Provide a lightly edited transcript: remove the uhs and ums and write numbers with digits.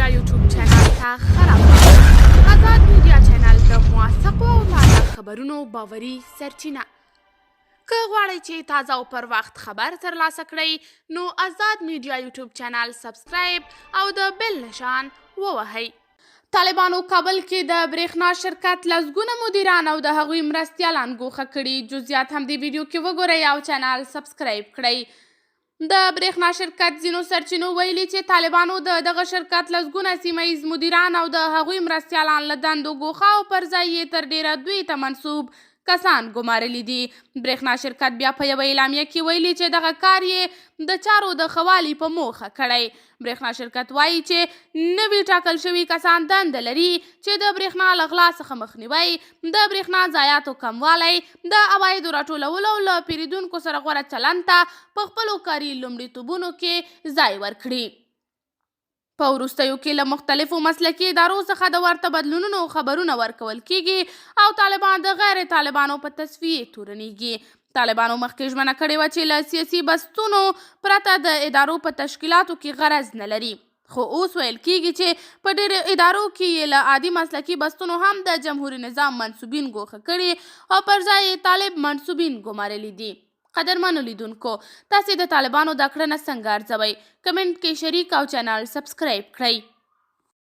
میډیا یوټیوب چینل ته ښه راغلاست. آزاد میډیا چینل د موثقو او تازه خبرونو باوري سرچینه. که غواړئ چې تازه او پر وخت خبر ترلاسه کړئ نو آزاد میډیا یوټیوب چینل سبسکرایب او د بیل نشان ووهئ. طالبانو کابل کې د برېښنا شرکت لسګونه مدیران او د هغوی مرستیالان ګوښه کړي. جزئیات هم دې ویډیو کې وګورئ او چینل سبسکرایب کړئ. د برېښنا شرکت ځینو سرچینو ویلي چې طالبانو د دغه شرکت لسګونه سیمه ییز مدیران او د هغوی مرستیالان له دندو ګوښه او پر ځای یې تر ډیره دوی ته منسوب کسان ګمارلي دي. برېښنا شرکت بیا په یوه اعلامیه کې ویلي چې دغه کار یې د چارو د ښه والي په موخه کړی. برېښنا شرکت وایي چې نوي ټاکل شوي کسان دنده لري چې د برېښنا له غلا څخه مخنیوی، د برېښنا ضایعاتو کموالی، د عوایدو راټولولو او له پیرودونکو سره غوره چلند ته په خپلو کاري لومړیتوبونو کې ځای ورکړي. په وروستیو کې له مختلفو مسلکي ادارو څخه د ورته بدلونونو خبرونه ورکول کیږي او طالبان د غیر طالبانو په تصفیې تورنیږي. طالبانو مخکې ژمنه کړې وه چې له سیاسي بستونو پرته د ادارو په تشکیلاتو کې غرض نه لري، خو اوس ویل کیږي چې په ډېرو ادارو کې یې له عادي مسلکي بستونو هم د جمهوري نظام منسوبین ګوښه کړي او پر ځای یې طالب منسوبین ګمارلي دي. قدرمنو لیدونکو، تاسې د طالبانو دا کړنه څنګه ارزوئ؟ کمنټ کې شریک او چینل سبسکرایب کړئ.